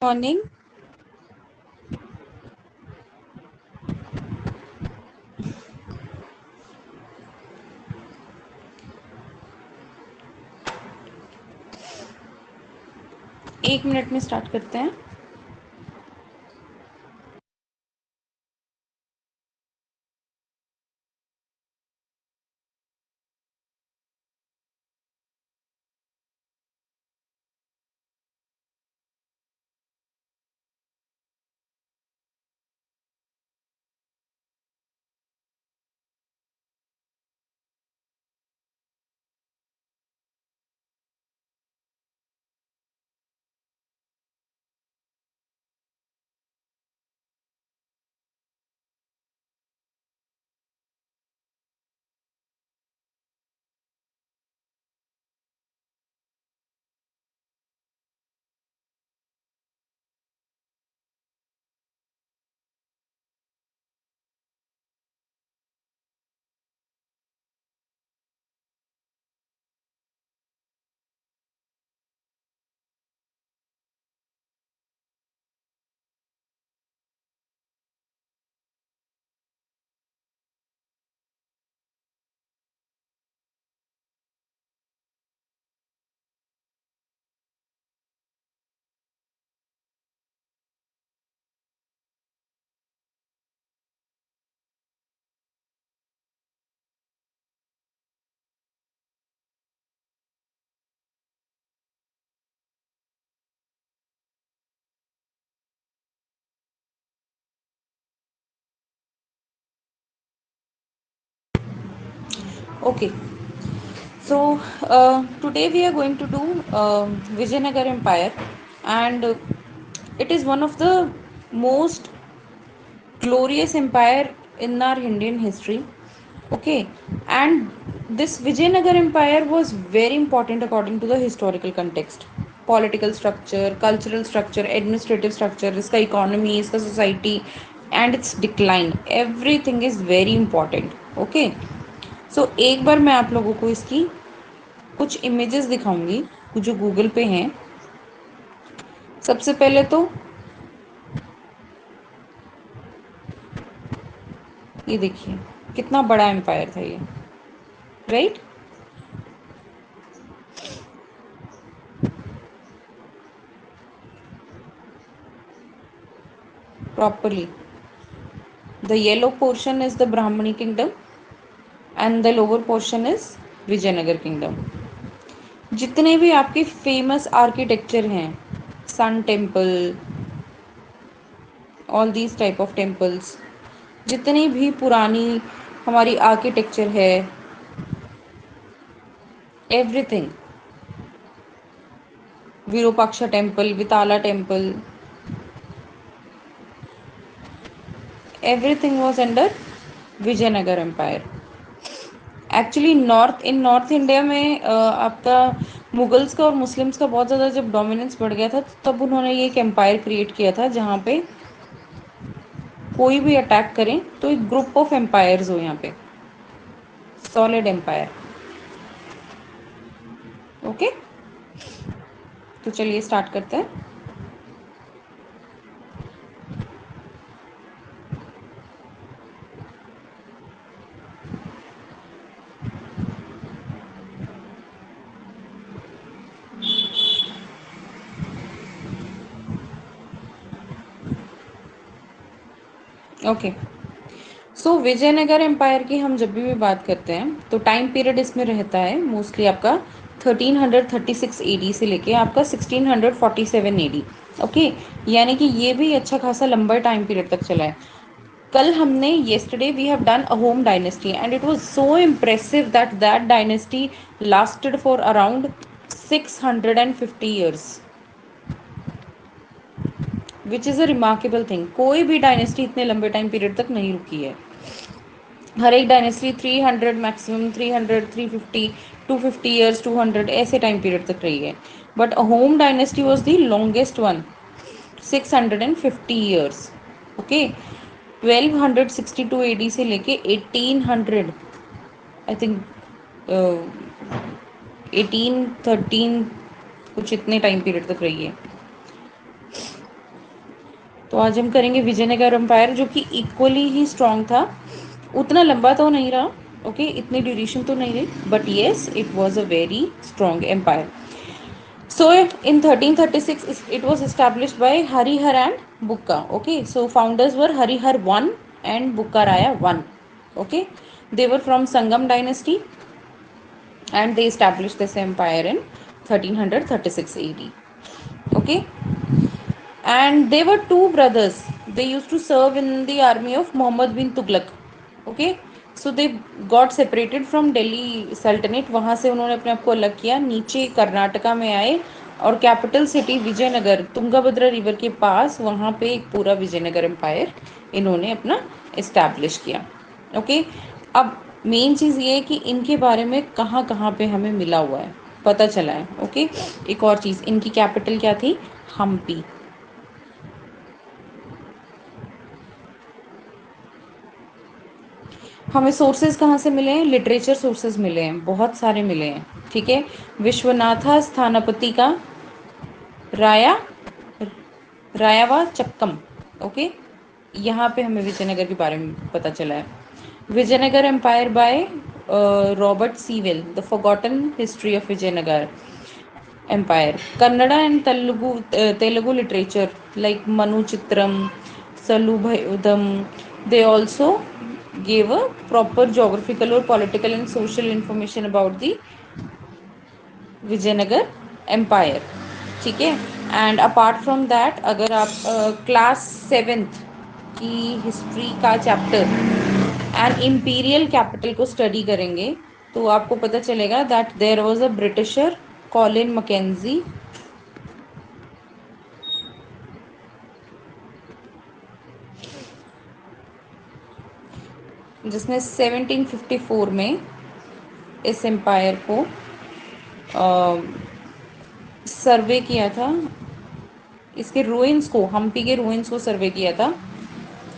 Morning. एक minute में start करते हैं। Okay, so today we are going to do Vijayanagar Empire, and it is one of the most glorious empire in our Indian history. Okay, and this Vijayanagar Empire was very important according to the historical context, political structure, cultural structure, administrative structure, इसका economy, इसका society, and its decline. Everything is very important. Okay, so एक बार मैं आप लोगों को इसकी कुछ images दिखाऊंगी जो गूगल पे हैं। सबसे पहले तो ये देखिए कितना बड़ा एम्पायर था ये, right. Properly the yellow portion is the Bahmani kingdom and the lower portion is Vijayanagar kingdom. जितने भी आपके फेमस आर्किटेक्चर हैं, sun temple, all these type of temples, जितनी भी पुरानी हमारी आर्किटेक्चर है, everything, Virupaksha temple, Vittala temple, everything was under Vijayanagar empire. Actually north India में आपका मुगल्स का और मुस्लिम्स का बहुत ज़्यादा जब डोमिनेंस बढ़ गया था, तब उन्होंने ये एक एम्पायर क्रिएट किया था जहाँ पे कोई भी अटैक करें तो एक ग्रुप ऑफ एम्पायर्स हो, यहाँ पे सॉलिड एम्पायर। ओके, तो चलिए स्टार्ट करते हैं। ओके, सो विजयनगर एम्पायर की हम जब भी बात करते हैं तो टाइम पीरियड इसमें रहता है मोस्टली आपका 1336 एडी से लेके आपका 1647 एडी। ओके, यानी कि ये भी अच्छा खासा लंबा टाइम पीरियड तक चला है। कल हमने yesterday we have done a home dynasty and it was so impressive that that dynasty lasted for around 650 years, which is a remarkable thing। कोई भी डायनेस्टी इतने लंबे टाइम पीरियड तक नहीं रुकी है। हर एक डायनेस्टी 300 मैक्सिमम 300 350 250 ईयर्स 200 ऐसे टाइम पीरियड तक रही है, but home dynasty was the longest one, 650 years. Okay, 1262 AD से लेके 1800, आई थिंक 1813, कुछ इतने टाइम पीरियड तक रही है। तो आज हम करेंगे विजयनगर एम्पायर, जो कि इक्वली ही स्ट्रांग था। उतना लंबा तो नहीं रहा, ओके, इतनी ड्यूरेशन तो नहीं रही, but yes it was a very strong empire. So in 1336 it was established by Harihar and Bukka. Okay, so founders were Harihar I and Bukka Raya I. Okay, they were from Sangam dynasty and they established this empire in 1336 AD. Okay, and they were two brothers. They used to serve in the army of Muhammad bin Tughlaq. Okay, so they got separated from Delhi Sultanate. वहाँ से उन्होंने अपने आप को अलग किया, नीचे कर्नाटका में आए और capital city Vijayanagar, Tungabhadra river के पास, वहाँ पे एक पूरा विजयनगर एम्पायर इन्होंने अपना इस्टेब्लिश किया. ओके, अब मेन चीज़ ये है कि इनके बारे में कहाँ कहाँ पे हमें मिला हुआ है, पता चला है. ओके, एक और चीज़, इनकी कैपिटल क्या थी? हम्पी. हमें सोर्सेज कहाँ से मिले हैं? लिटरेचर सोर्सेज मिले हैं, बहुत सारे मिले हैं. ठीक है, विश्वनाथा स्थानपति का राया रायावा चक्कम. ओके, यहाँ पे हमें विजयनगर के बारे में पता चला है. Vijayanagar empire by Robert Sewell, the forgotten history of Vijayanagar empire. Kannada and Telugu literature like Manu Chitram, सलुभयुधम, they also gave a proper geographical or political and social information about the Vijayanagar empire. ठीक है, एंड अपार्ट फ्रॉम दैट, अगर आप क्लास सेवेंथ की history का chapter and imperial capital को study करेंगे तो आपको पता चलेगा that there was a Britisher Colin Mackenzie, जिसने 1754 में इस एम्पायर को सर्वे किया था, इसके रूइंस को, हम्पी के रूइंस को सर्वे किया था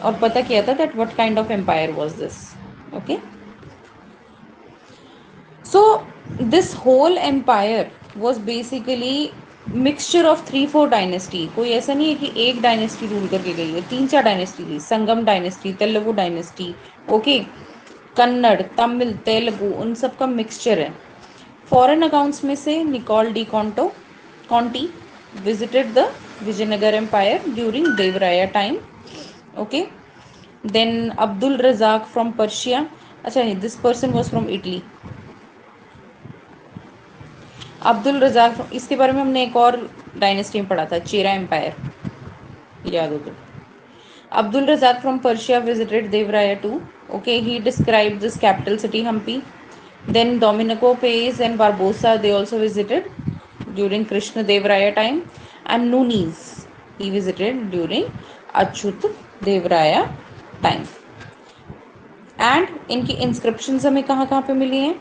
और पता किया था that what kind of empire was this. Okay, so this whole empire was basically mixture of 3-4 dynasty. कोई ऐसा नहीं है कि एक डायनेस्टी रूल करके गई है, 3-4 डायनेस्टी थी. Sangam dynasty, Telugu dynasty, okay, Kannada, Tamil, Telugu, उन सब का मिक्सचर है. फॉरेन अकाउंट्स में से Nicolo de Conti visited the Vijayanagar Empire during Devaraya time. Okay, then Abdul Razak from Persia. अच्छा, this person was from Italy. Abdul Razzaq, इसके बारे में हमने एक और डायनेस्टी में पढ़ा था, चेरा एम्पायर, याद हो तो. Abdul Razak from Persia visited Devaraya too. Okay, he described this capital city Hampi. Then Domenico Pace and Barbosa, they also visited during Krishna Devaraya time. And Nunes, he visited during Achyut Devaraya time. And इनकी inscriptions हमें कहाँ कहाँ पे मिली हैं?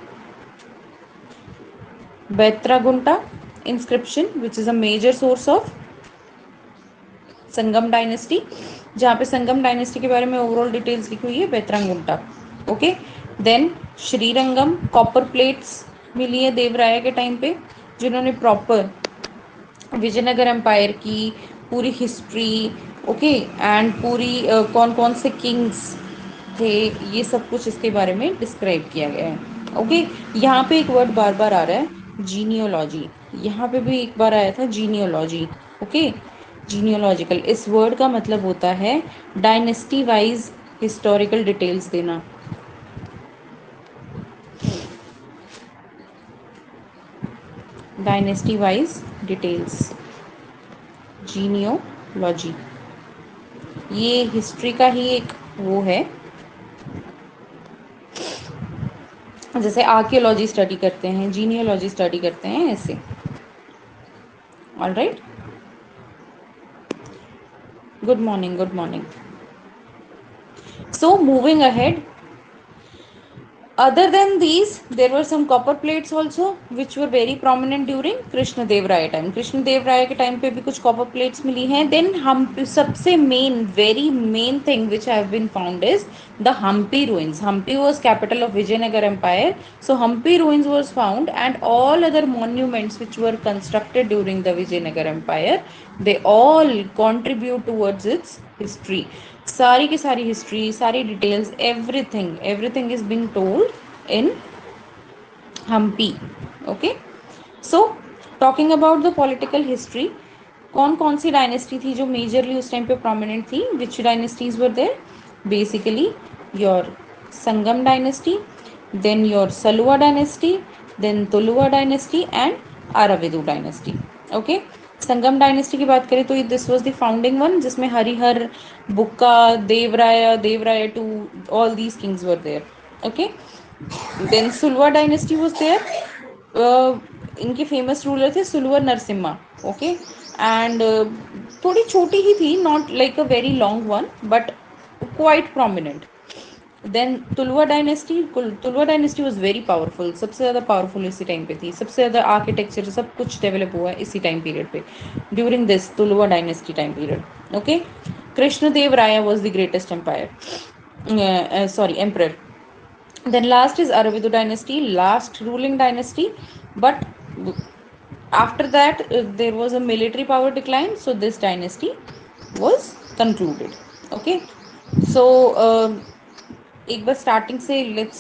Betragunta inscription, which is a major source of Sangam dynasty, जहाँ पे संगम dynasty के बारे में ओवरऑल डिटेल्स लिखी हुई है, बेत्रंगुंटा. Okay, then Srirangam copper plates मिली है देवराया के टाइम पे, जिन्होंने प्रॉपर विजयनगर एम्पायर की पूरी हिस्ट्री, ओके, एंड पूरी कौन कौन से किंग्स थे, ये सब कुछ इसके बारे में डिस्क्राइब किया गया है. ओके, यहाँ पे एक वर्ड बार बार आ रहा है, जीनियोलॉजी. यहाँ पे भी एक बार आया था जीनियोलॉजी. ओके, जीनियोलॉजिकल, इस वर्ड का मतलब होता है डायनेस्टी वाइज हिस्टोरिकल डिटेल्स देना. डायनेस्टी वाइज डिटेल्स, जीनियोलॉजी, ये हिस्ट्री का ही एक वो है, जैसे आर्कियोलॉजी स्टडी करते हैं, जीनियोलॉजी स्टडी करते हैं, ऐसे. All right, good morning. So moving ahead, Other than these, there were some copper plates also, which were very prominent during Krishna Deva Raya time. Krishna Deva Raya के टाइम पे भी कुछ कॉपर प्लेट्स मिली हैं. देन हम सबसे main, very main thing which have been found is the Hampi ruins. Hampi was capital of Vijayanagar Empire. So Hampi ruins was found, and all other monuments which were constructed during the Vijayanagar Empire, they all contribute towards its history. सारी की सारी history, सारी details, everything everything is being told in Hampi. Okay. So talking about the political history, कौन कौन सी dynasty थी जो majorly उस time पे प्रोमिनेंट थी? Which dynasties were there? Basically your Sangam dynasty, then your Saluva dynasty, then Tuluva dynasty and Aravidu dynasty. Okay. Sangam dynasty की बात करें तो this was the founding one, जिसमें Harihara, Bukka, Devaraya, Devaraya two, all these kings were there. Okay. Then Saluva dynasty was there. इनके famous ruler थे Saluva Narasimha. Okay. And थोड़ी छोटी ही थी, not like a very long one, but quite prominent. Then Tuluva dynasty. Tuluva dynasty was very powerful, सबसे ज़्यादा powerful इसी time पे थी. सबसे ज़्यादा आर्किटेक्चर सब कुछ डेवलप हुआ है इसी टाइम पीरियड पे, during this Tuluva dynasty time period. Okay. Krishna Deva Raya was the greatest empire, sorry emperor. Then last is Aravidu dynasty, last ruling dynasty. But after that, there was a military power decline, so this dynasty was concluded. Okay. So एक बार starting से let's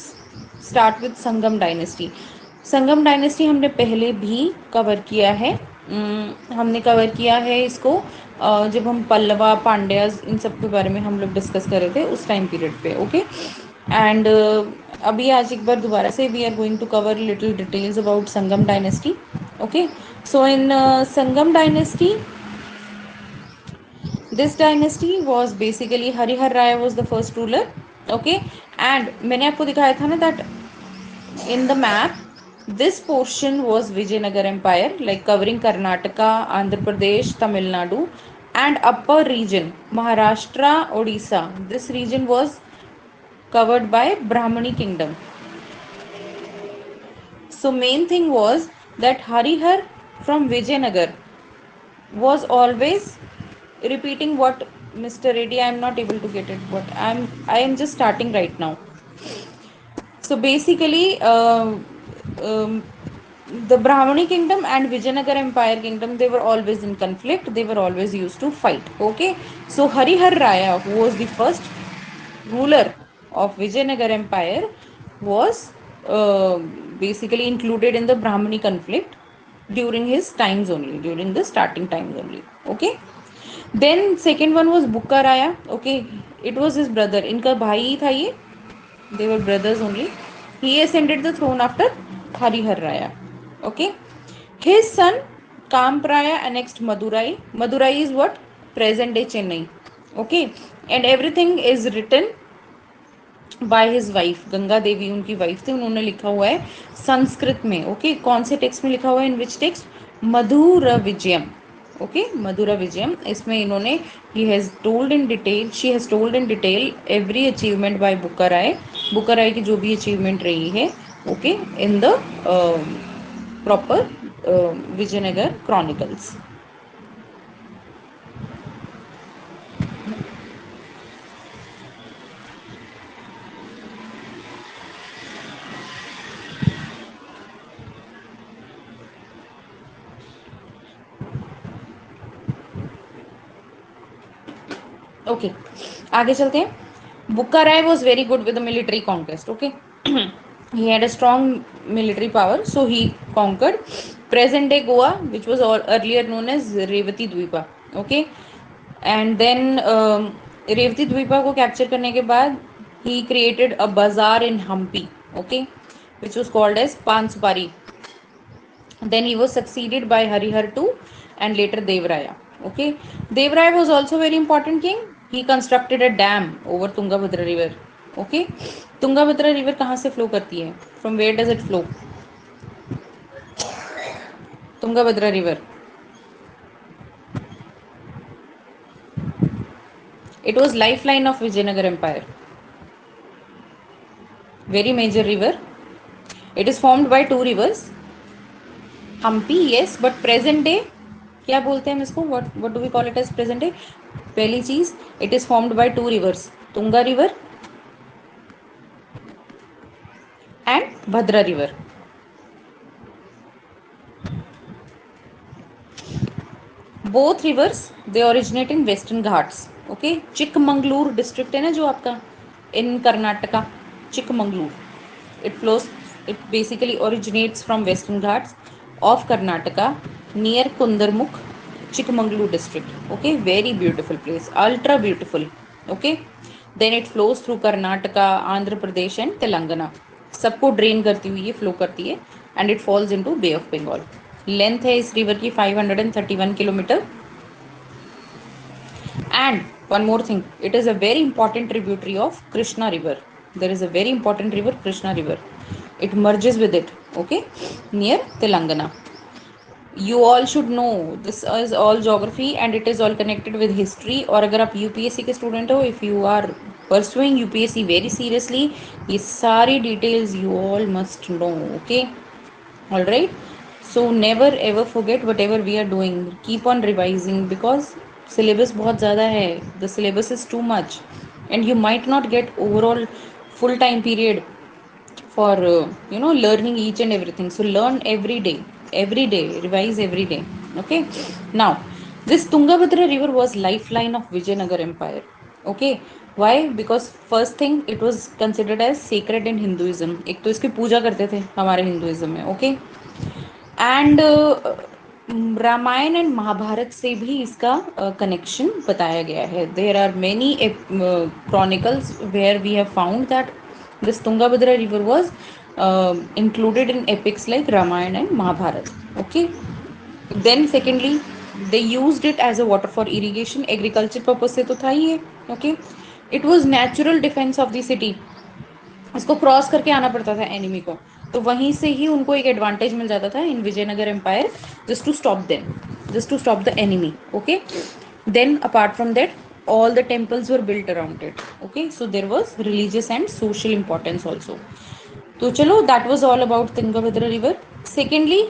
start with Sangam dynasty. Sangam dynasty हमने पहले भी cover किया है. हमने cover किया है इसको जब हम पल्लवा, पांड्याज, इन सब के बारे में हम लोग डिस्कस कर रहे थे उस टाइम पीरियड पे. ओके. एंड अभी आज एक बार दोबारा से we are going to cover little details about Sangam dynasty. Okay. So in Sangam dynasty, this dynasty was basically Harihar Raya was the first ruler. Okay. And मैंने आपको दिखाया था ना that in the map this portion was Vijayanagar Empire, like covering Karnataka, Andhra Pradesh, Tamil Nadu, and upper region Maharashtra, Odisha. This region was covered by Brahmani kingdom. So main thing was that Harihar from Vijayanagar was always repeating what Mr. Reddy, I am not able to get it, but I am just starting right now. So basically, the Brahmani kingdom and Vijayanagar Empire kingdom, they were always in conflict. They were always used to fight. Okay. So Harihar Raya, who was the first ruler of Vijayanagar Empire, was basically included in the Brahmani conflict during his times only, during the starting times only. Okay. Then second one was Bukka Raya. Okay. It was his brother. इनका भाई ही था ये. They were brothers only. He ascended the throne after Harihar Raya. Okay. His son Kamp Raya annexed Madurai. Madurai is what? Present day Chennai. Okay. And everything is written by his wife. Ganga Devi उनकी wife थी, उन्होंने लिखा हुआ है संस्कृत में. Okay. कौन से text में लिखा हुआ है? In which text? Madhura Vijayam. Okay. Madhura Vijayam. इसमें इन्होंने ही has told in detail, she has told in detail every achievement by Bukka Raya. Bukka Raya की जो भी अचीवमेंट रही है, okay, in the proper Vijayanagar chronicles. Okay. आगे चलते हैं. Bukka Rai was very good with the military conquest. Okay. He had a strong military power, so he conquered present day Goa, which was earlier known as Revati Dvipa. Okay. And then Revati Dvipa को capture करने के बाद he created a bazaar in Hampi. Okay. Which was called as Pansupari. Then he was succeeded by Harihar II and later Devraya. Okay. Devraya was also very important king. He constructed a dam over Tungabhadra river. Okay. Tungabhadra river कहाँ से flow करती है? From where does it flow? Tungabhadra river. It was lifeline of Vijayanagar Empire. very major river. It is formed by two rivers. Hampi, yes, but present day क्या बोलते हैं हम इसको? what do we call it as present day? पहली चीज, it is formed by two rivers, Tunga river and Bhadra river. Both rivers they originate in western ghats. Okay, Chikmagalur district है ना जो आपका in Karnataka, Chikmagalur, it flows, it basically originates from western ghats of Karnataka near Kundarmukh, Chikmagalur district. Okay, very beautiful place, ultra beautiful. Okay, then it flows through Karnataka, Andhra Pradesh and Telangana. सबको drain करती हुई ये flow करती है and it falls into Bay of Bengal. Length है इस river की 531 किलोमीटर. And one more thing, it is a very important tributary of Krishna river. There is a very important river, Krishna river. It merges with it, okay, near Telangana. You all should know this is all geography and it is all connected with history. और अगर आप UPSC के student हो, if you are pursuing UPSC very seriously, ये सारी details you all must know, okay. All right, so never ever forget whatever we are doing, keep on revising because syllabus बहुत ज़्यादा है, the syllabus is too much and you might not get overall full time period for learning each and everything. So learn every day, revise every day. Okay, now this Tungabhadra river was lifeline of Vijayanagar empire. Okay, why? Because first thing, it was considered as sacred in Hinduism. एक तो इसकी पूजा करते थे हमारे Hinduism में. Okay, and Ramayan and Mahabharat से भी इसका कनेक्शन बताया गया है. There are many chronicles where we have found that this Tungabhadra river was included in epics like Ramayana and Mahabharata. Okay, then secondly, they used it as a water for irrigation, agriculture purpose से तो था ही है. Okay, it was natural defense of the city. इसको cross करके आना पड़ता था enemy को, तो वहीं से ही उनको एक एडवांटेज मिल जाता था in Vijayanagar empire, just to stop them, just to stop the enemy. Okay, then apart from that all the temples were built around it. Okay, so there was religious and social importance also. तो चलो, that was all about Tungabhadra river. Secondly,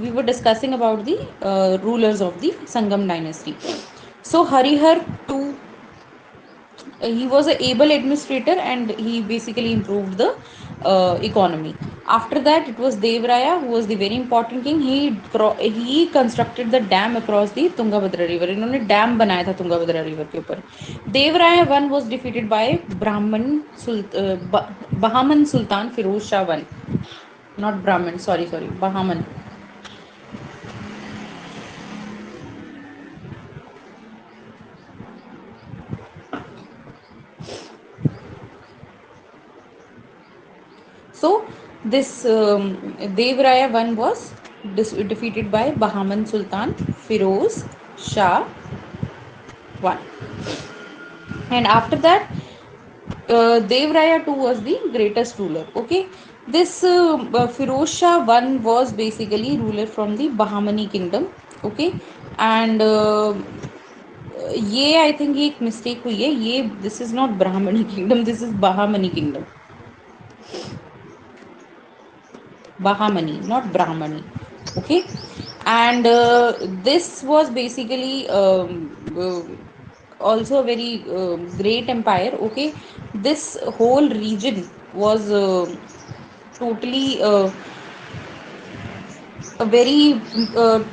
we were discussing about the rulers of the Sangam dynasty. So Harihar II, he was an able administrator and he basically improved the economy. After that, it was Devraya who was the very important king. He constructed the dam across the Tungabhadra river. इन्होंने dam बनाया था Tungabhadra river के ऊपर. देवराया one was defeated by Bahaman Sultan Firoz Shah one, not Brahman, sorry, Bahaman. So this Devraya one was defeated by Bahaman Sultan Firoz Shah one, and after that Devraya II was the greatest ruler. Okay, this Firoz Shah one was basically ruler from the Bahamani kingdom. Okay, and ये I think ये एक mistake हुई है, ये this is not Brahmani kingdom, this is Bahamani kingdom. Bahamani, not Brahmani. Okay, and this was basically also a very great empire. Okay, this whole region was totally a very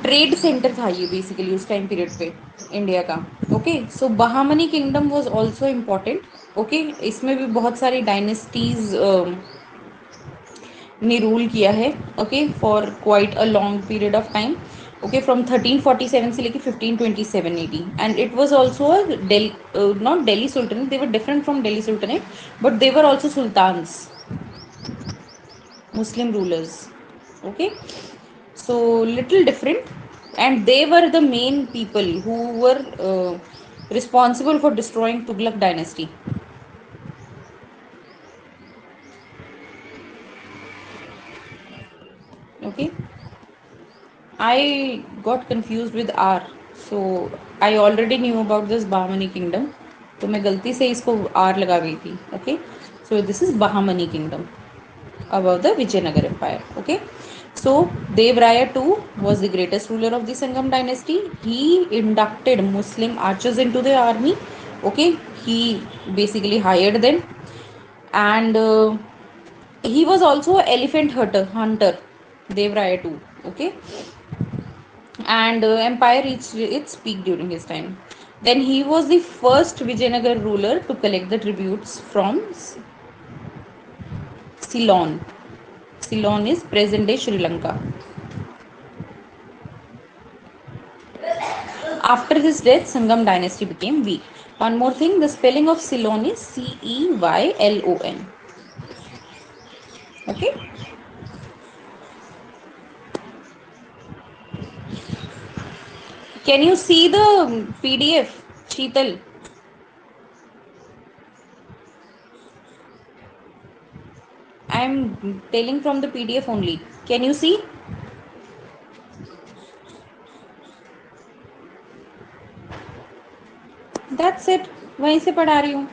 trade centre था ये basically उस time period पे India का. Okay, so Bahamani kingdom was also important. Okay, इसमें भी बहुत सारी dynasties ने रूल किया है. Okay, for quite a long period of time. Okay, from 1347 से लेके 1527 AD, and it was also not Delhi sultanate, they were different from Delhi sultanate, but they were also sultans, Muslim rulers. Okay, so little different, and they were the main people who were responsible for destroying Tughlaq dynasty. Okay, I got confused with R, so I already knew about this Bahmani kingdom, तो मैं गलती से इसको R लगा गई थी. Okay, So this is Bahamani kingdom above the Vijayanagar Empire. Okay. So Dev Raya too was the greatest ruler of the Sangam dynasty. He inducted Muslim archers into the army. Okay. He basically hired them, and he was also an elephant hunter. Dev Raya too. Okay. And empire reached its peak during his time. Then he was the first Vijayanagar ruler to collect the tributes from Ceylon. Ceylon is present day Sri Lanka. After his death, Sangam dynasty became weak. One more thing, the spelling of Ceylon is Ceylon. Okay. Can you see the PDF, Sheetal? I am telling from the PDF only. Can you see? That's it. वहीं से पढ़ा रही हूँ.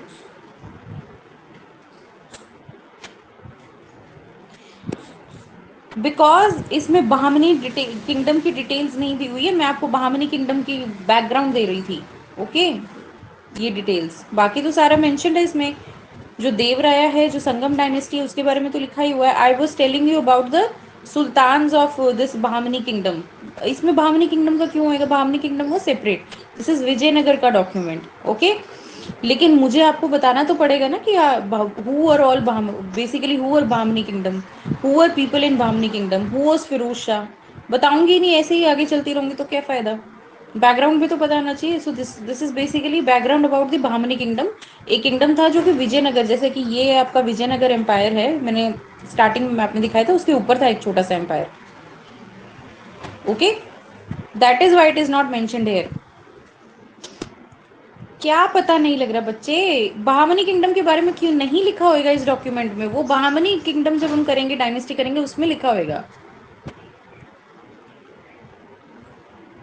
Because इसमें Bahamani kingdom की details नहीं दी हुई है. मैं आपको बहामनी किंगडम की बैकग्राउंड दे रही थी. ओके. ये डिटेल्स बाकी तो सारा मेंशन है इसमें. जो देव राया है, जो संगम डायनेस्टी है, उसके बारे में तो लिखा ही हुआ है. I was telling you about the sultans of this Bahamani kingdom. इसमें बहामनी किंगडम का क्यों होएगा? बहामनी किंगडम वो सेपरेट. दिस इज विजयनगर का डॉक्यूमेंट. ओके. लेकिन मुझे आपको बताना तो पड़ेगा ना कि who are all basically who are Bahmani kingdom, who are people in Bahmani kingdom, who was Firoz Shah. बताऊंगी नहीं, ऐसे ही आगे चलती रहूंगी तो क्या फायदा. बैकग्राउंड भी तो पता होना चाहिए. So this this is basically background about the Bamni kingdom. एक किंगडम था जो कि विजयनगर, जैसे कि ये आपका विजयनगर एम्पायर है, मैंने स्टार्टिंग में मैप में दिखाया था, उसके ऊपर था एक छोटा सा empire. Okay. That is why it is not mentioned here. क्या पता नहीं लग रहा बच्चे? बहामनी किंगडम के बारे में क्यों नहीं लिखा होगा इस डॉक्यूमेंट में? वो बहामनी किंगडम जब हम करेंगे, डायनेस्टी करेंगे, उसमें लिखा होगा.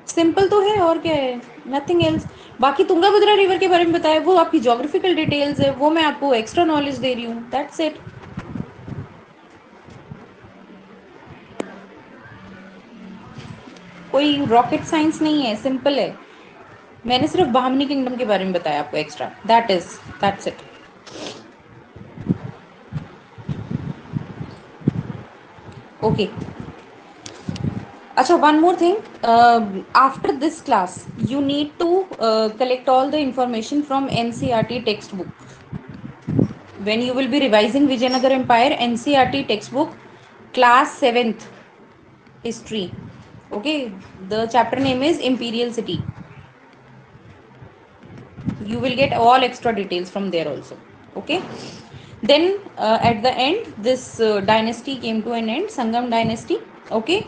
सिंपल तो है, और क्या है. Nothing else. बाकी तुंगाभद्रा रिवर के बारे में बताया, वो आपकी ज्योग्राफिकल डिटेल्स है, वो मैं आपको एक्स्ट्रा नॉलेज दे रही हूँ. That's it. कोई रॉकेट साइंस नहीं है, सिंपल है. मैंने सिर्फ बहामनी किंगडम के बारे में बताया आपको extra. That's it. Okay. Acha, one more thing. After this class, you need to collect all the information from NCRT textbook. When you will be revising Vijayanagar Empire, NCRT textbook, class 7th history. Okay, the chapter name is Imperial City. You will get all extra details from there also. Okay. Then at the end, this dynasty came to an end, Sangam dynasty. Okay.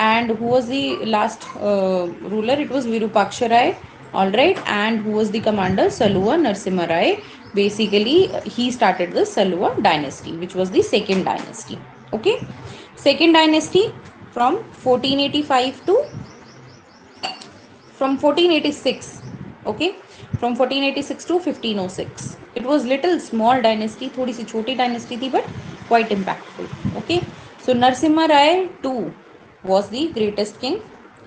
And who was the last ruler? It was Virupaksha Rai. All right. And who was the commander? Saluva Narsimha Rai. Basically, he started the Saluva dynasty, which was the second dynasty. Okay. Second dynasty from 1485 to from 1486. Okay. From 1486 to 1506. It was little small dynasty, थोड़ी सी छोटी dynasty थी, but quite impactful. Okay. So Narsimha Rai too was the greatest king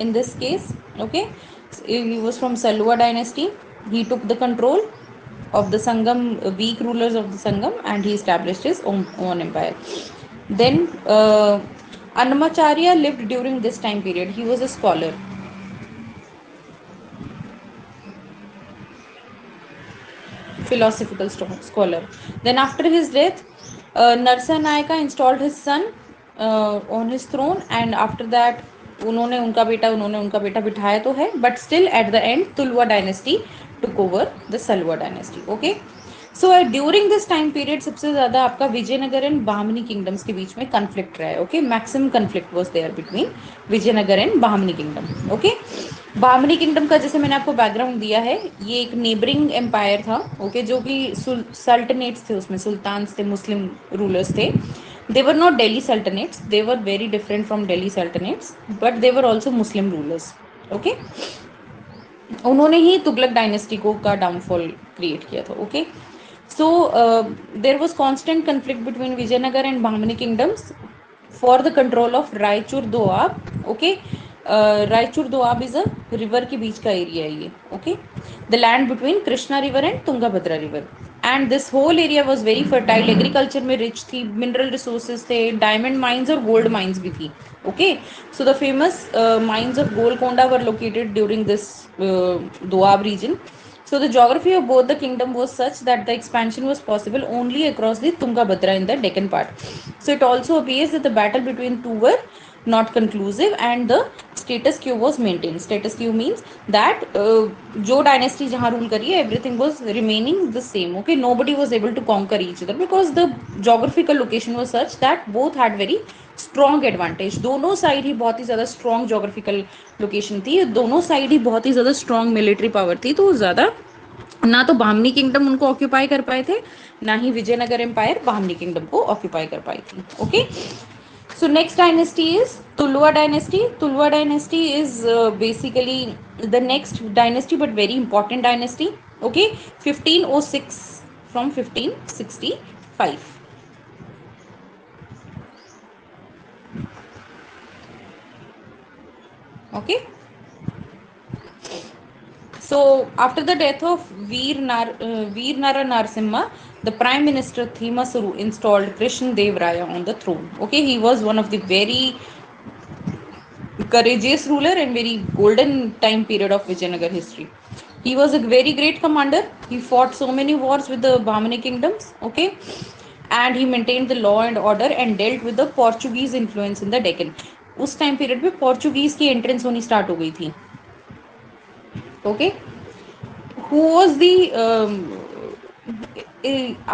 in this case. Okay. So, he was from Saluva dynasty. He took the control of the Sangam, weak rulers of the Sangam, and he established his own empire. Then Annamacharya lived during this time period. He was a scholar. Philosophical scholar. Then after his death, Narsa Nayaka installed his son on his throne, and after that उन्होंने उनका बेटा बिठाया तो है, but still at the end Tulwa dynasty took over the Salwa dynasty. Okay. So during this time period सबसे ज्यादा आपका Vijayanagar and बाहमनी kingdoms के बीच में कन्फ्लिक्ट रहा है. Okay. Maximum conflict was there between Vijayanagar and Bahmani kingdom. Okay. Bahmani kingdom का जैसे मैंने आपको बैकग्राउंड दिया है, ये एक नेबरिंग एम्पायर था. ओके. जो कि सल्टनेट्स थे, उसमें सुल्तान थे, मुस्लिम रूलर्स थे. they were not Delhi sultanates, they were very different from Delhi sultanates, but they were also Muslim rulers. Okay. उन्होंने ही तुगलक डायनेस्टी को का डाउनफॉल क्रिएट किया था. Okay. So there was constant conflict between Vijayanagar and Bahmani kingdoms for the control of Raichur Doab. Okay, Raichur Doab is a river के बीच का area है ये. Okay, the land between Krishna river and Tungabhadra river. And this whole area was very fertile, agriculture में rich थी, mineral resources थे, diamond mines और gold mines भी थी. Okay, so the famous mines of Golconda were located during this doab region. So the geography of both the kingdom was such that the expansion was possible only across the Tungabhadra in the Deccan part. So it also appears that the battle between two were not conclusive and the status quo was maintained. Status quo means that जो dynasty जहाँ rule करी है, everything was remaining the same. Okay, nobody was able to conquer each other because the geographical location was such that both had very strong advantage. दोनों side ही बहुत ही ज़्यादा strong geographical location थी, दोनों side ही बहुत ही ज़्यादा strong military power थी. तो ज़्यादा ना तो बामनी किंगडम उनको ऑक्यूपाई कर पाए थे, ना ही विजयनगर एम्पायर बामनी किंगडम को ऑक्यूपाई कर पाई थी. Okay, so next dynasty is Tulwa dynasty. Tulwa dynasty is basically the next dynasty but very important dynasty. Okay, 1506 from 1565. Okay, so after the death of Veer Nara Narasimha, the prime minister Thimasuru installed Krishna Dev Raya on the throne. Okay, he was one of the very courageous ruler and very golden time period of Vijayanagar history. He was a very great commander. He fought so many wars with the Bahmani kingdoms. Okay, and he maintained the law and order and dealt with the Portuguese influence in the Deccan. उस time period पे Portuguese की entrance होनी start हो गई थी. Okay, who was the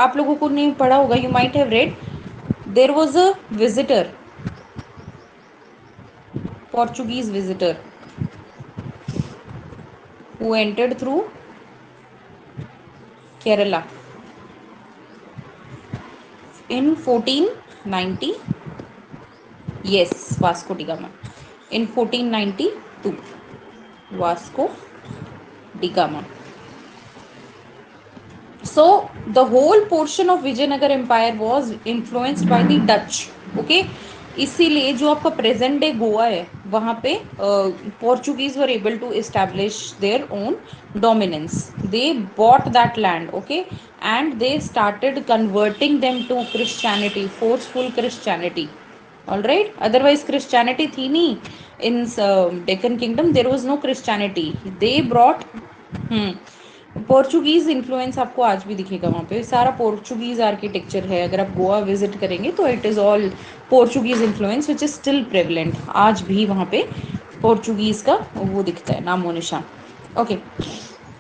आप लोगों को नहीं पढ़ा होगा, you might have read, there was a visitor, Portuguese visitor who entered through Kerala in 1490. Yes, Vasco da Gama. In 1492, Vasco da Gama. So the whole portion of Vijayanagar Empire was influenced by the Dutch. Okay, इसीलिए जो आपका present day Goa है वहाँ पे Portuguese were able to establish their own dominance. They bought that land. Okay, and they started converting them to Christianity, forceful Christianity. All right, otherwise Christianity थी नहीं in Deccan kingdom, there was no Christianity. They brought Portuguese influence आपको आज भी दिखेगा वहाँ पे, सारा Portuguese architecture है. अगर आप गोवा विजिट करेंगे तो it is all Portuguese influence which is still prevalent. आज भी वहाँ पे पोर्चुगीज का वो दिखता है, नामो निशान. Okay,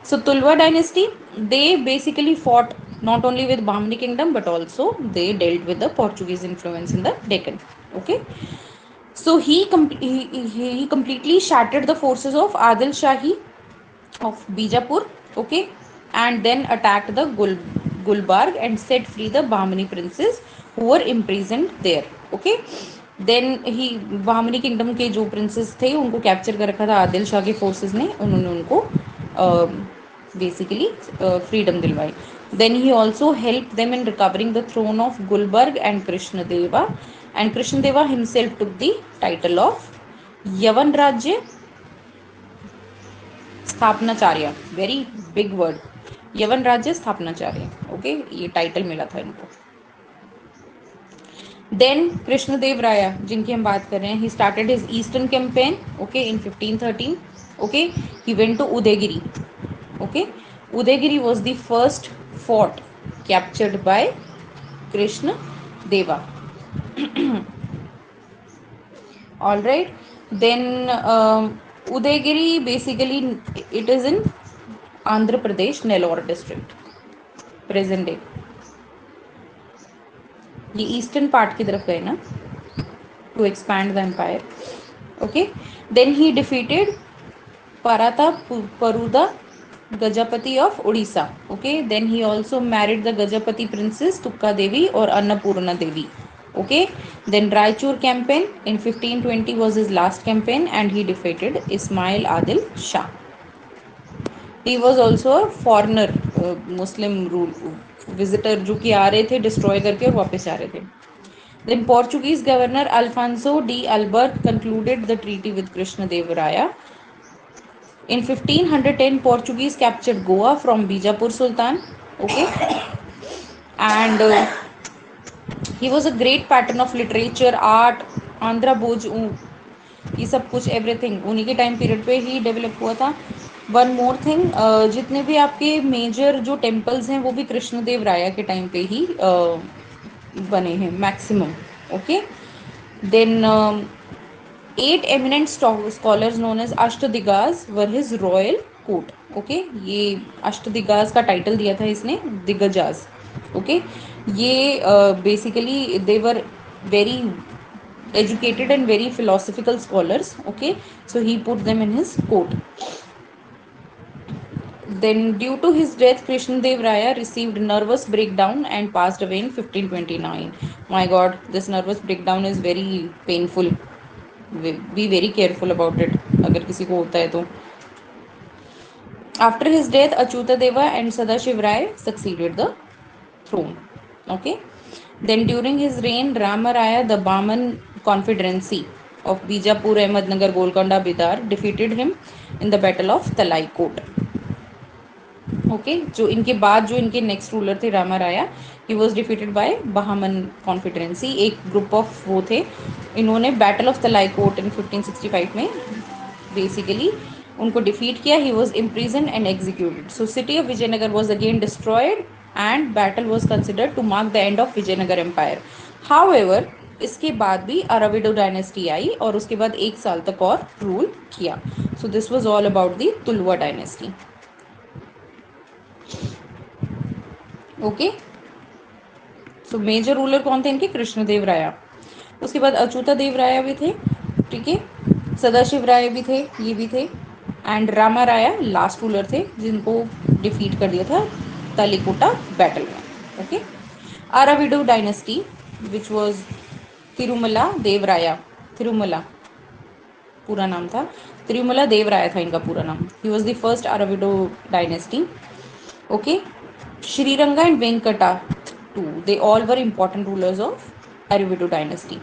so Tulwa dynasty, they basically fought not only with Bahmani kingdom but also they dealt with the Portuguese influence in the Deccan. Okay, so he completely shattered the forces of Adil Shahi of Bijapur. Okay, and then attacked the Gulbarg and set free the Bahmani princes who were imprisoned there. Okay, then ही Bahmani kingdom के जो princess थे उनको capture कर रखा था आदिल शाह के forces ने, उन्होंने उनको बेसिकली फ्रीडम दिलवाई. Then he also help them in recovering the throne of Gulbarga and Krishnadeva himself took the title of Yavana Rajya स्थापनाचार्य. Very big word, यवन राज्य स्थापनाचार्य. ओके, ये टाइटल मिला था इनको. देन कृष्णदेव राया जिनकी हम बात कर रहे हैं, he started his eastern campaign. Okay, in 1513. Okay, he went to Udayagiri. Okay, Udayagiri was the first fort captured by Krishna Deva. All right, then Udayagiri basically it is in Andhra Pradesh, Nellore district, present day. ये ईस्टर्न पार्ट की तरफ गए ना to expand the empire. Okay, then he defeated Prataparudra Gajapati of Orissa. Okay, then he also married the Gajapati princess तुक्का देवी और अन्नपूर्णा देवी. Okay, then Raichur campaign in 1520 was his last campaign and he defeated Ismail Adil Shah. He was also a foreigner. Muslim rule visitor जो कि आ रहे थे destroy करके और वापस आ रहे थे. Then Portuguese governor Alfonso de Albert concluded the treaty with Krishnadev Raya. In 1510, Portuguese captured Goa from Bijapur Sultan. Okay, and he was a great pattern of literature, art, Andhra भोज ये सब कुछ एवरीथिंग उन्हीं के टाइम पीरियड पे ही develop हुआ था. One more thing, जितने भी आपके मेजर जो टेम्पल्स हैं वो भी कृष्णदेव राया के टाइम पे ही बने हैं maximum. Okay, then 8 eminent scholars known as Ashtadiggaj were his royal court. Okay, ये अष्टदिग्गज का टाइटल दिया था इसने दिग्गजाज. ओके, ये basically they were very educated and very philosophical scholars. Okay, so he put them in his court. Then, due to his death, Krishnadev Raya received nervous breakdown and passed away in 1529. My God, this nervous breakdown is very painful. Be very careful about it. अगर किसी को होता है तो. After his death, Achyuta Deva and Sadashiv Rai succeeded the throne. Okay. Then during his reign, Ramaraya, the Baman confederacy of Bijapur, Ahmednagar, Golconda, Bidar defeated him in the battle of Talaikot. Okay, जो इनके बाद जो इनके next ruler थे रामा राया, he was defeated by Bahaman कॉन्फिडरेंसी. एक group of वो थे, इन्होंने बैटल ऑफ तलाईकोट इन 1565 में बेसिकली उनको डिफीट किया. He was imprison and executed. So city of Vijayanagar was again destroyed and battle was considered to mark the end of Vijayanagar empire. However, इसके बाद भी अराविडो डायनेस्टी आई और उसके बाद 1 साल तक और रूल किया. So this was all about the Tuluva dynasty. Okay, so major ruler कौन थे इनके? कृष्णदेव राया. उसके बाद अच्युता देव राया भी थे. ठीक है, सदाशिव राय भी थे, ये भी थे. And Rama Raya last ruler थे जिनको डिफीट कर दिया था तलिकोटा बैटल में. Okay, Aravidu dynasty which was Tirumala Deva Raya. Tirumala पूरा नाम था, तिरुमला देव राया था इनका पूरा नाम. He was the first Aravidu dynasty. Okay, Sriranga and Venkata too, they all were important rulers of Aravido dynasty.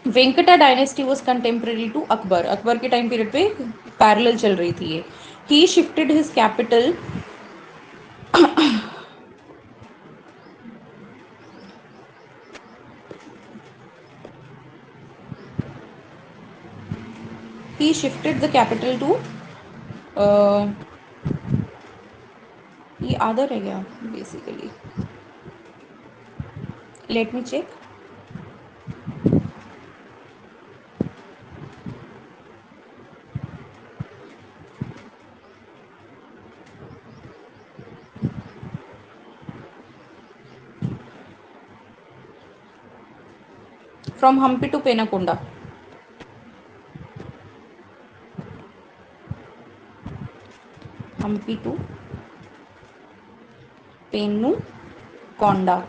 Venkata dynasty was contemporary to Akbar. Akbar के टाइम पीरियड पे पैरेलल चल रही थी ये. He shifted his capital he shifted the capital to ये आधा रह गया basically. Let me check. From Hampi to Penakonda. Hampi to Penukonda.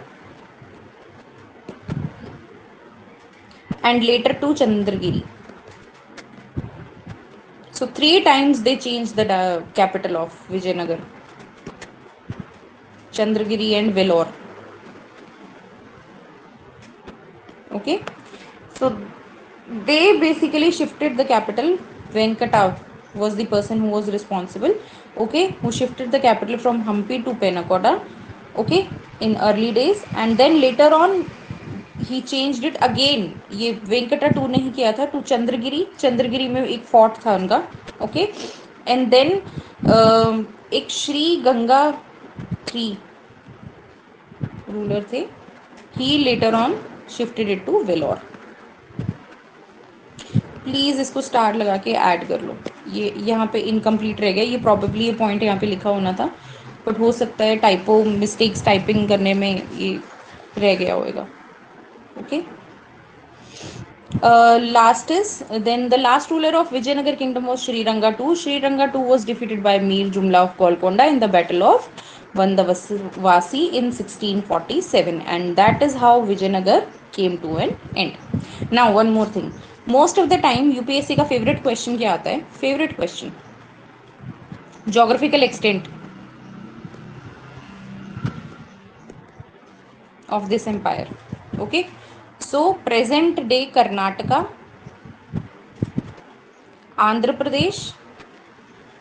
And later to Chandragiri. So 3 times they changed the capital of Vijayanagar. Chandragiri and Vellore. Okay, so they basically shifted the capital. Venkata was the person who was responsible. Okay, who shifted the capital from Hampi to Penakoda. Okay, in early days, and then later on he changed it again. ये Venkata to नहीं किया था, to Chandragiri. Chandragiri में एक fort था उनका. Okay, and then एक Shri Ganga 3 ruler थे. He later on shifted it to Vellore. Please इसको स्टार लगा के ऐड कर लो. ये यहाँ पे इनकम्प्लीट रह गया. ये प्रॉबेबली ये पॉइंट यहाँ पे लिखा होना था, बट हो सकता है टाइपो मिस्टेक्स टाइपिंग करने में ये रह गया होगा. Okay, last is then the last ruler of Vijayanagar kingdom was Sriranga II. Sriranga II was defeated by Mir Jumla of Golconda in the battle of Vandavasi in 1647, and that is how Vijayanagar came to an end. Now one more thing, most of the time UPSC का favorite question क्या आता है? Favorite question, geographical extent. of this empire. Okay, so present day Karnataka, Andhra Pradesh,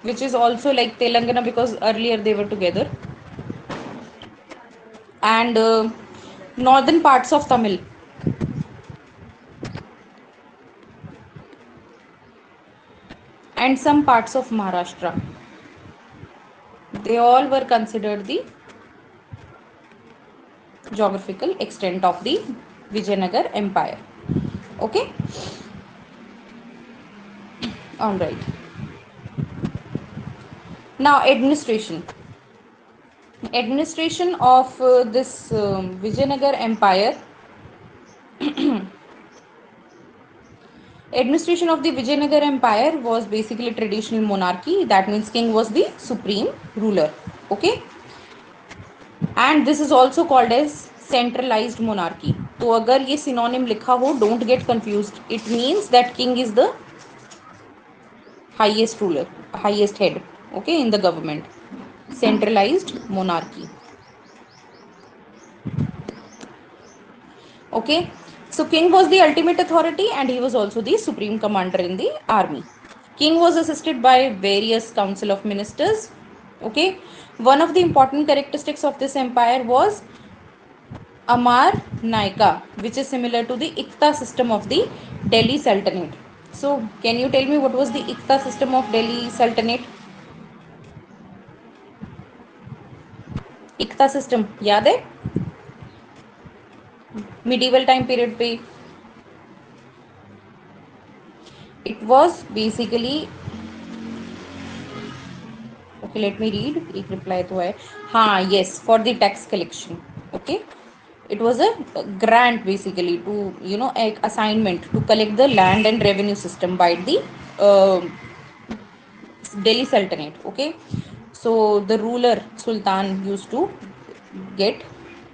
which is also like Telangana because earlier they were together, and northern parts of Tamil, and some parts of Maharashtra. They all were considered the geographical extent of the Vijayanagar Empire. Okay, all right. Now, administration of this Vijayanagar Empire. Administration of the Vijayanagar Empire was basically traditional monarchy. That means king was the supreme ruler. Okay, and this is also called as centralized monarchy. तो अगर ये synonym लिखा हो, don't get confused. It means that king is the highest ruler, highest head. Okay, in the government. Centralized monarchy. Okay, so king was the ultimate authority and he was also the supreme commander in the army. King was assisted by various council of ministers. Okay, one of the important characteristics of this empire was Amar Naika, which is similar to the Ikta system of the Delhi Sultanate. So, can you tell me what was the Ikta system of Delhi Sultanate? Ikta system, याद है? Medieval time period पे it was basically, okay, let me read. एक reply तो है. हाँ, yes, for the tax collection. Okay, it was a grant basically to, you know, a assignment to collect the land and revenue system by the uh, Delhi Sultanate. Okay, so the ruler Sultan used to get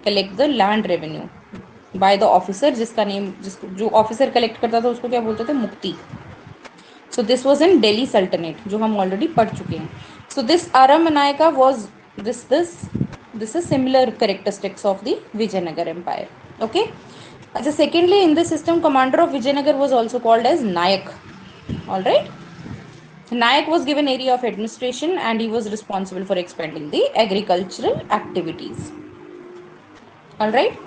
collect the land revenue by the officer, जिसका name जो officer collect करता था उसको क्या बोलते थे? मुक्ति. So this was in Delhi Sultanate, जो हम already पढ़ चुके हैं. So this Aramanayaka was this is similar characteristics of the Vijayanagar Empire. Okay. So secondly, in this system, commander of Vijayanagar was also called as Nayak. All right. Nayak was given area of administration and he was responsible for expanding the agricultural activities. All right.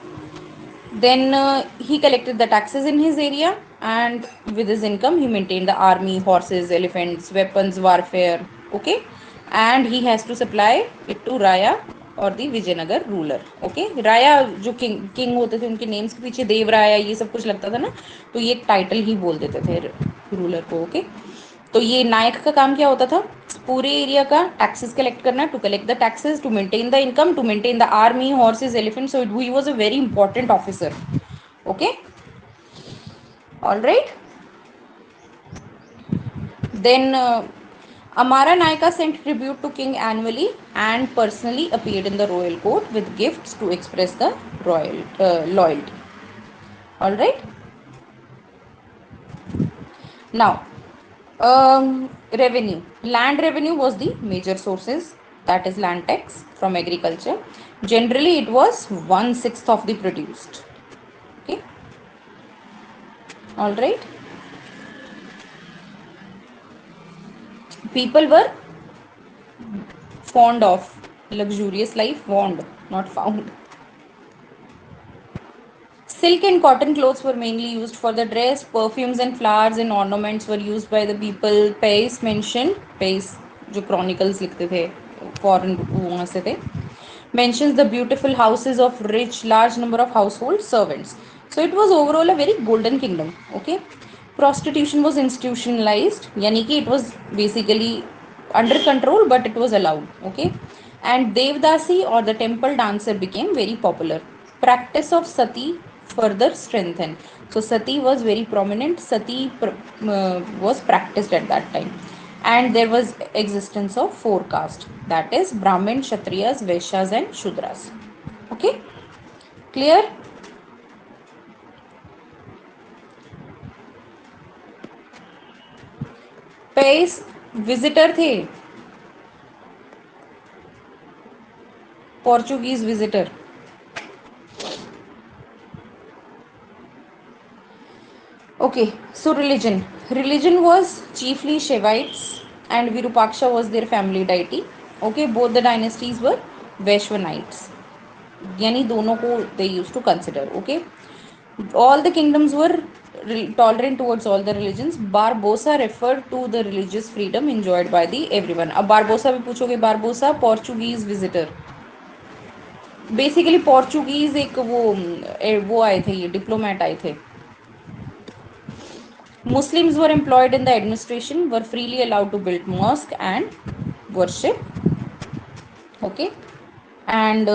Then he collected the taxes in his area and with his income he maintained the army, horses, elephants, weapons, warfare. Okay. And he has to supply it to Raya और दी Vijayanagar ruler. Okay, राया जो king होते थे उनके names के पीछे देव राया ये सब कुछ लगता था ना, तो ये एक टाइटल ही बोल देते थे रूलर को. ओके, तो ये नायक का काम क्या होता था? पूरे एरिया का टैक्सेस कलेक्ट करना, to collect the taxes, to maintain the income, to maintain the army, horses, elephant. So he was a very important officer. Okay, all right. Then Amara Naika sent tribute to king annually and personally appeared in the royal court with gifts to express the royal loyalty. All right. Now, revenue. Land revenue was the major sources, that is land tax from agriculture. Generally, it was 1/6 of the produced. Okay. All right. People were fond of luxurious life, fond, not found. Silk and cotton clothes were mainly used for the dress. Perfumes and flowers and ornaments were used by the people. Pais mentioned, Pais जो chronicles लिखते थे foreign वहाँ से थे, mentions the beautiful houses of rich large number of household servants. So it was overall a very golden kingdom. Okay, prostitution was institutionalized, यानी कि it was basically under control but it was allowed. Okay, and Devdasi or the temple dancer became very popular. Practice of sati further strengthened. So sati was very prominent. Sati was practiced at that time, and there was existence of four castes, that is Brahmin, Kshatriyas, Vaishyas and Shudras. Okay, clear? Paes visitor थे, Portuguese visitor. Okay, so religion was chiefly Shivites and Virupaksha was their family deity. Okay, both the dynasties were Vaishwanites, यानी दोनों को they used to consider. Okay, all the kingdoms were tolerant towards all the religions. Barbosa referred to the religious freedom enjoyed by the everyone. अब Barbosa भी पूछोगे, Barbosa Portuguese visitor, basically Portuguese एक वो आए थे, ये डिप्लोमेट आए थे. Muslims were employed in the administration, were freely allowed to build mosque and worship. Okay, and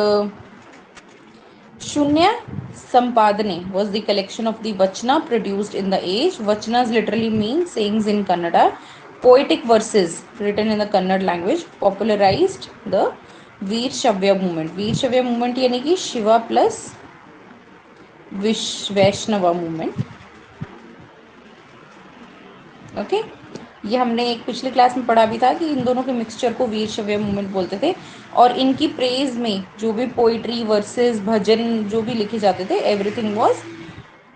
Shunya Sampadane was the collection of the Vachna produced in the age. Vachnas literally mean sayings in Kannada. Poetic verses written in the Kannada language popularized the Veer Shavya movement. Veer Shavya movement यानी कि Shiva plus Vaishnava movement. Okay, ये हमने एक पिछले class में पढ़ा भी था कि इन दोनों के मिक्सचर को वीर शैव मूवमेंट बोलते थे. और इनकी प्रेज में जो भी पोइट्री वर्सेस भजन जो भी लिखे जाते थे, एवरीथिंग वाज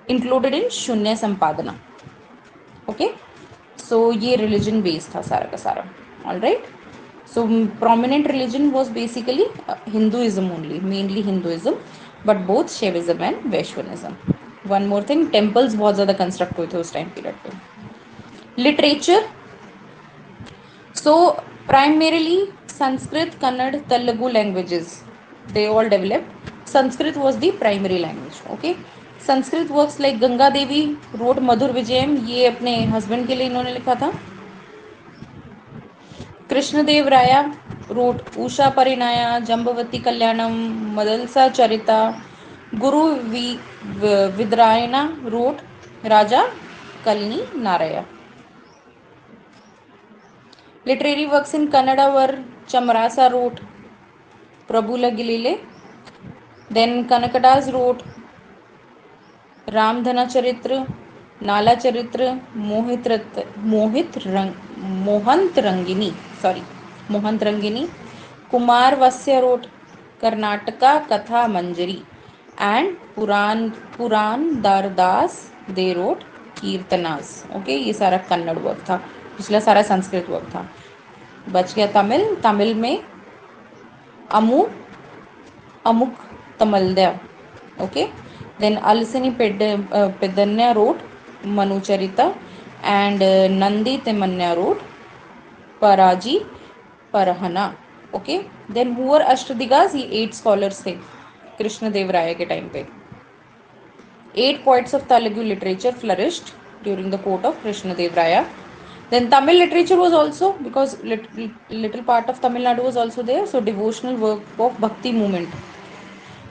इंक्लूडेड इन शून्य संपादना. ओके, सो ये रिलीजन बेस्ड था सारा का सारा. All right, so prominent religion was basically Hinduism only, mainly Hinduism, but both Shaivism and Vaishnavism. One more thing, temples बहुत ज़्यादा कंस्ट्रक्ट हुए थे उस टाइम पीरियड पे. Literature, so primarily Sanskrit, Kannada, Telugu languages, they all developed. Sanskrit was the primary language. Okay, Sanskrit works like Ganga Devi wrote Madhur Vijayam, ये अपने husband के लिए इन्होंने लिखा था. कृष्णदेव राया wrote Usha परिणाया, जम्बवती Kalyanam, Madalasa Charita. Guru Vidyaranya wrote Rajakalanirnaya. Literary works in Kannada were Chamrasa wrote Prabhula Gilile. Then Kanakadas wrote Ramdhana Charitra, Nala Charitra, Mohant Rangini. Sorry, Mohant Rangini. Kumar Vasya wrote Karnataka Katha Manjari. And Puran Dardas, they wrote kirtanas. Okay, ये सारा Kannada work था, पिछला सारा Sanskrit work था. बच गया तमिल. तमिल में Amuktamalyada. Okay, then Allasani Peddana wrote Manucharita and Nandi Timmanna wrote Parijatapaharana. Okay, then who were Ashtadiggajas, ये 8 स्कॉलर्स थे कृष्णदेव राय के टाइम पे. 8 poets of Telugu literature flourished during the court of Krishnadev Raya. Then Tamil literature was also, because little part of Tamil Nadu was also there, so devotional work of Bhakti movement,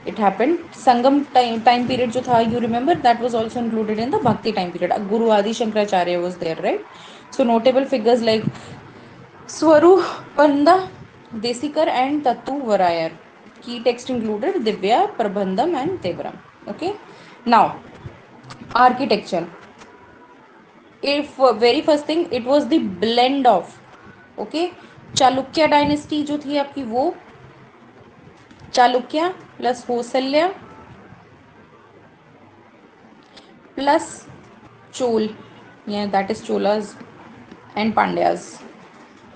it happened. Sangam time period जो था, you remember, that was also included in the Bhakti time period. Guru Adi Shankaracharya was there, right? So notable figures like Swarupanda, Desikar and Tattu Varayar. Key text included Divya, Prabandham and Devram. Okay, now architecture. If very first thing, it was the blend of, okay, Chalukya dynasty जो थी आपकी, वो Chalukya plus Hoysala plus Chola, या that is Cholas and Pandyas,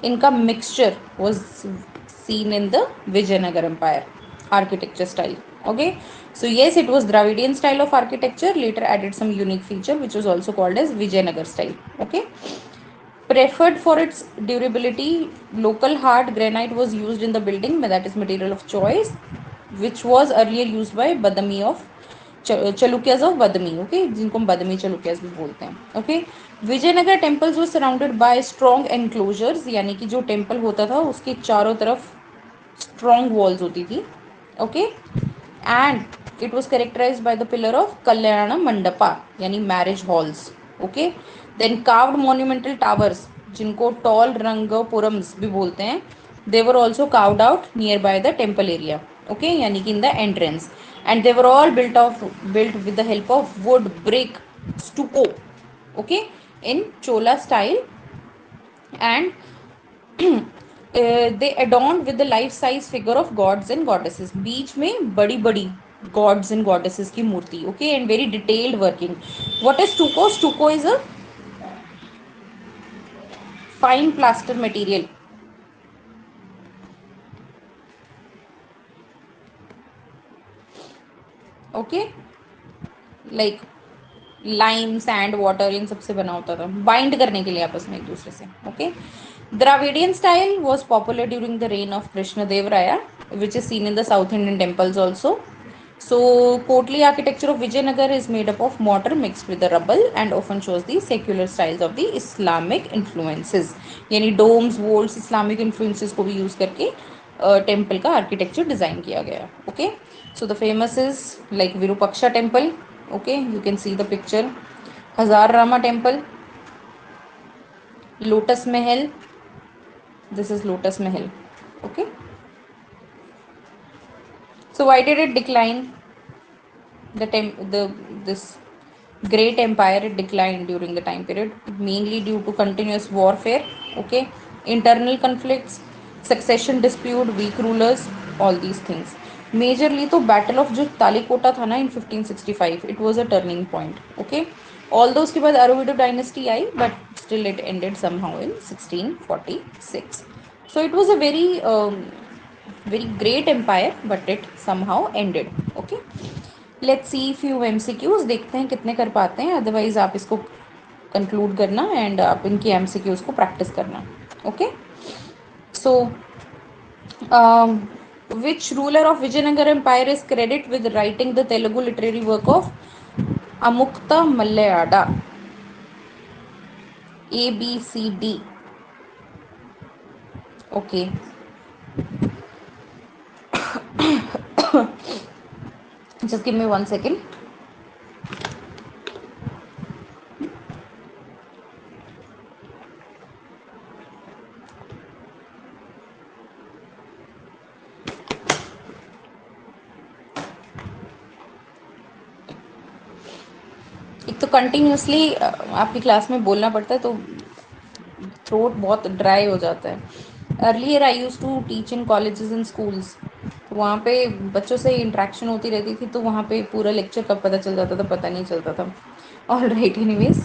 इनका mixture was seen in the Vijayanagar empire architecture style. Okay, so yes, it was Dravidian style of architecture, later added some unique feature which was also called as Vijayanagar style. Okay, preferred for its durability, local hard granite was used in the building, that is material of choice, which was earlier used by Badami of Chalukyas of Badami. Okay, जिनको हम Badami Chalukyas भी बोलते हैं. Okay, Vijayanagar temples were surrounded by strong enclosures, यानी कि जो temple होता था उसके चारों तरफ strong walls होती थी. Okay, and it was characterized by the pillar of Kalyana Mandapa, यानी marriage halls. Okay, then carved monumental towers, जिनको tall Rangapurams भी बोलते हैं, they were also carved out nearby the temple area. Okay, यानी कि in the entrance, and they were all built with the help of wood, brick, stucco. Okay, in Chola style, and they adorned with the life size figure of gods and goddesses. बीच में बड़ी बड़ी gods and goddesses की मूर्ति. Okay, and very detailed working. What is stucco? Stucco is a fine plaster material. Okay, like lime sand water in सबसे बना होता था bind करने के लिए आपस में एक दूसरे से. Okay. Dravidian style was popular during the reign of Krishna Deva Raya which is seen in the south Indian temples also. So, courtly architecture of Vijayanagar is made up of mortar mixed with the rubble and often shows the secular styles of the Islamic influences. यानी domes, walls, Islamic influences को भी use करके temple का architecture design किया गया. Okay. So the famous is like Virupaksha temple. Okay, you can see the picture. Hazar Rama temple, Lotus Mahal. This is Lotus Mahal. Okay. So why did it decline? The this great empire, it declined during the time period mainly due to continuous warfare. Okay, internal conflicts, succession dispute, weak rulers, all these things. Majorly तो battle of जो तालीकोटा था ना in 1565 it was a turning point. Okay. Although उसके बाद Aravidu dynasty आई but still it ended somehow in 1646. So it was a very great empire but it somehow ended. Okay. Let's see few MCQs, देखते हैं कितने कर पाते हैं. Otherwise आप इसको कंक्लूड करना एंड आप इनकी एमसीक्यूज को प्रैक्टिस करना. Okay. So which ruler of Vijayanagar Empire is credited with writing the Telugu literary work of Amukta Mallayada? A, B, C, D. Okay. Just give me 1 second. एक तो continuously आपकी class में बोलना पड़ता है तो थ्रोट बहुत ड्राई हो जाता है. Earlier I use to teach in colleges and schools. तो वहाँ पे बच्चों से इंट्रैक्शन होती रहती थी तो वहाँ पे पूरा लेक्चर कब पता चल जाता था पता नहीं चलता था. ऑल राइट, एनीवेज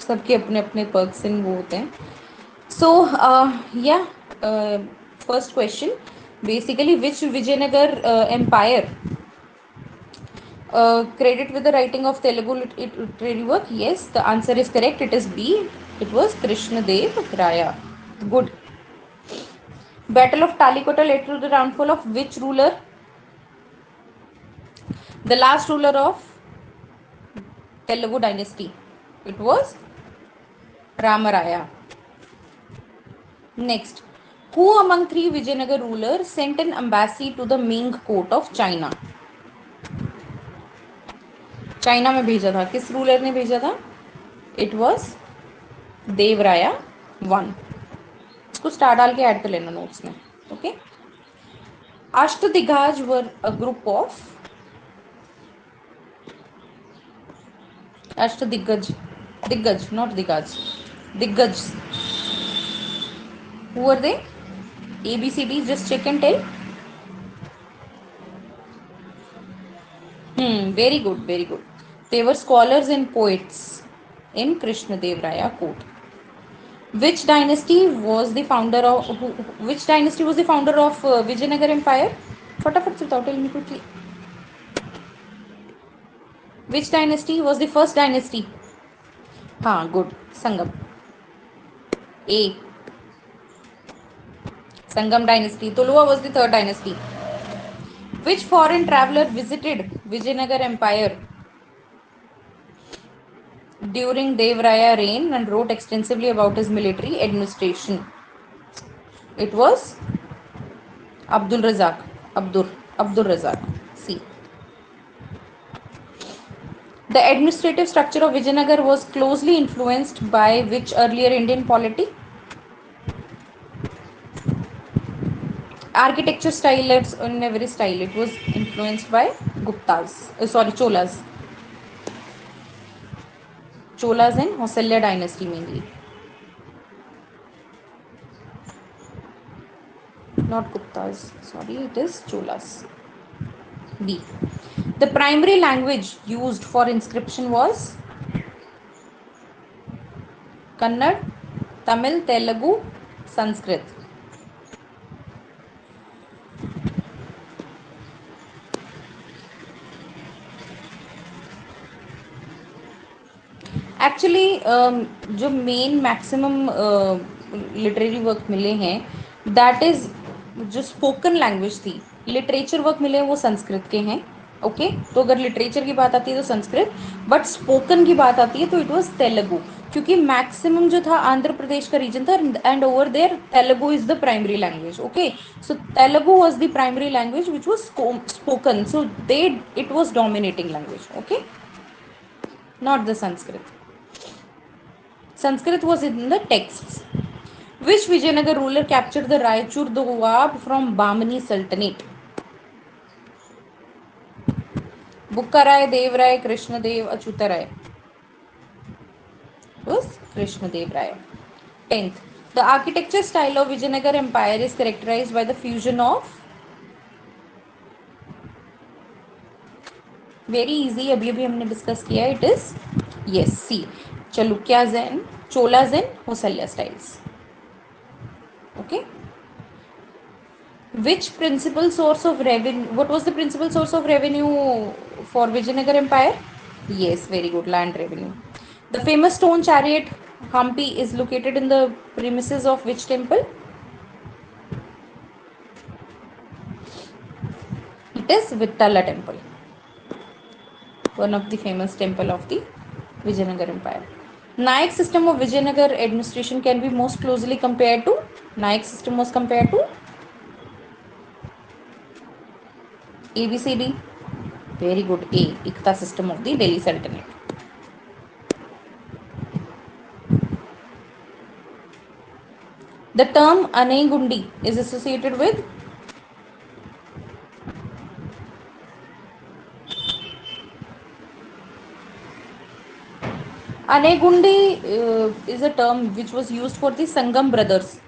सबके अपने अपने पर्क्स एंड वो होते हैं. सो या first question basically which Vijayanagar empire credit with the writing of Telugu literary work? Yes, the answer is correct. It is B. It was Krishna Dev Raya. Good. Battle of Talikota led to the downfall of which ruler? The last ruler of Telugu dynasty. It was Ramaraya. Next, who among three Vijayanagar rulers sent an embassy to the Ming court of China? China में भेजा था. किस ruler ने भेजा था? It was Devaraya one. इसको star डाल के ऐड कर लेना नोट्स में. Okay. Ashtadiggaja were a group of Ashtadiggaja, diggaj not दिग्गज, दिग्गज. Who are they? A B C D, just check and tell. Very good, very good. They were scholars and poets in Krishna Dev Raya court. Which dynasty was the founder of which dynasty was the founder of Vijayanagar Empire? फटाफट से बताओ, tell me quickly. Which dynasty was the first dynasty? हाँ, good. Sangam. A. Sangam dynasty. Tuluva was the third dynasty. Which foreign traveler visited Vijayanagar Empire during Dev Raya reign and wrote extensively about his military administration? It was Abdul Razak. Abdul Razak. C. The administrative structure of Vijayanagar was closely influenced by which earlier Indian polity? Architecture style, in every style, it was influenced by Guptas. Cholas. Cholas and Hoysala dynasty mainly. Not Guptas. Sorry, it is Cholas. B. The primary language used for inscription was Kannada, Tamil, Telugu, Sanskrit. Actually जो main maximum literary work मिले हैं that is जो spoken language थी, literature work मिले हैं वो संस्कृत के हैं। ओके तो अगर लिटरेचर की बात आती है तो संस्कृत, बट स्पोकन की बात आती है तो इट वाज तेलुगु, क्योंकि मैक्सिमम जो था आंध्र प्रदेश का रीजन था and over there Telugu is the primary language. Okay so Telugu was the primary language which was spoken, so they it was dominating language. Okay not the Sanskrit. Sanskrit was in the texts. Which Vijayanagar ruler captured the Raichur Doab from Bamani Sultanate? Bukkarai, Devrai, Krishnadev, Achutarai. It was Krishnadev Rai. 10th. The architecture style of Vijayanagar Empire is characterized by the fusion of very easy अभी अभी हमने discuss किया it is yes see Chalukya then Chola then Hoysala styles okay which principal source of revenue what was the principal source of revenue for Vijayanagar Empire? Yes, very good, land revenue. The famous stone chariot Hampi is located in the premises of which temple? It is Vittala temple, one of the famous temple of the Vijayanagar Empire. Nayak system of Vijayanagar administration can be most closely compared to Nayak system was compared to ABCD. Very good. A. Ikta system of the Delhi Sultanate. The term Anegundi is associated with Anegundi is a term which was used for the Sangam brothers.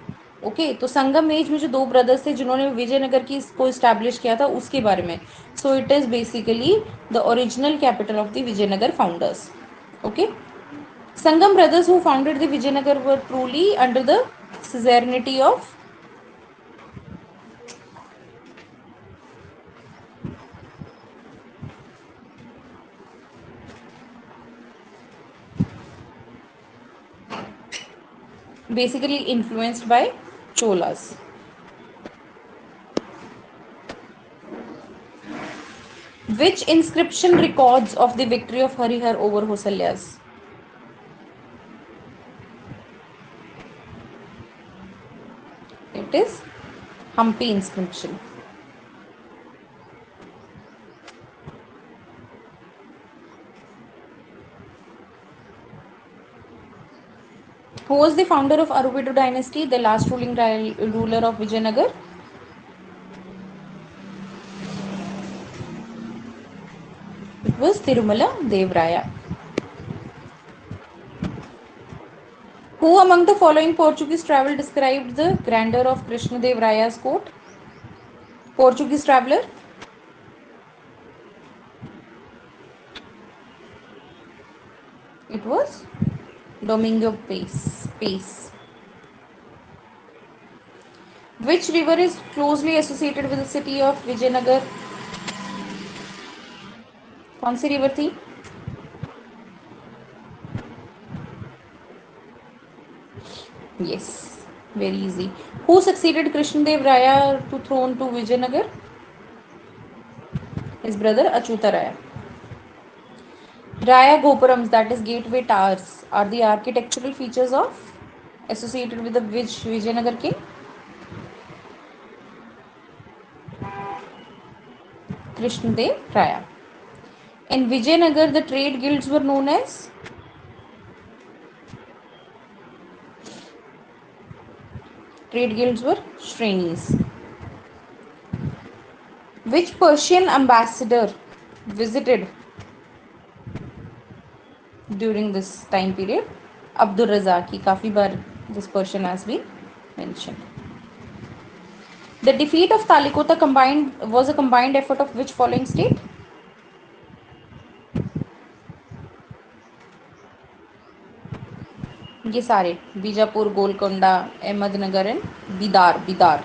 Okay तो संगम as में जो दो brothers थे जिन्होंने विजयनगर की को establish किया था उसके बारे में. So it is basically the original capital of the Vijayanagar founders. Okay Sangam brothers who founded the Vijayanagar were truly under the suzerainty of basically influenced by Cholas. Which inscription records of the victory of Harihar over Hosalyas? It is Hampi inscription. Who was the founder of Aruvidu dynasty, the last ruling ruler of Vijayanagar? It was Tirumala Devraya. Who among the following Portuguese traveler described the grandeur of Krishnadev Raya's court? Portuguese traveler? It was Domingo Pace. Which river is closely associated with the city of Vijayanagar? कौन सी river थी? Yes, very easy. Who succeeded Krishnadev Raya to throne to Vijayanagar? His brother Achyuta Raya. Raya Gopurams, that is gateway towers, are the architectural features of associated with the Vijayanagar king? Krishnadev Raya. In Vijayanagar, the trade guilds were known as Shrenis. Which Persian ambassador visited during this time period? Abdur Razaki. काफी बार this Persian has been mentioned. The defeat of Talikota was a combined effort of which following state? ये सारे Bijapur, Golconda, Ahmednagar and Bidar. Bidar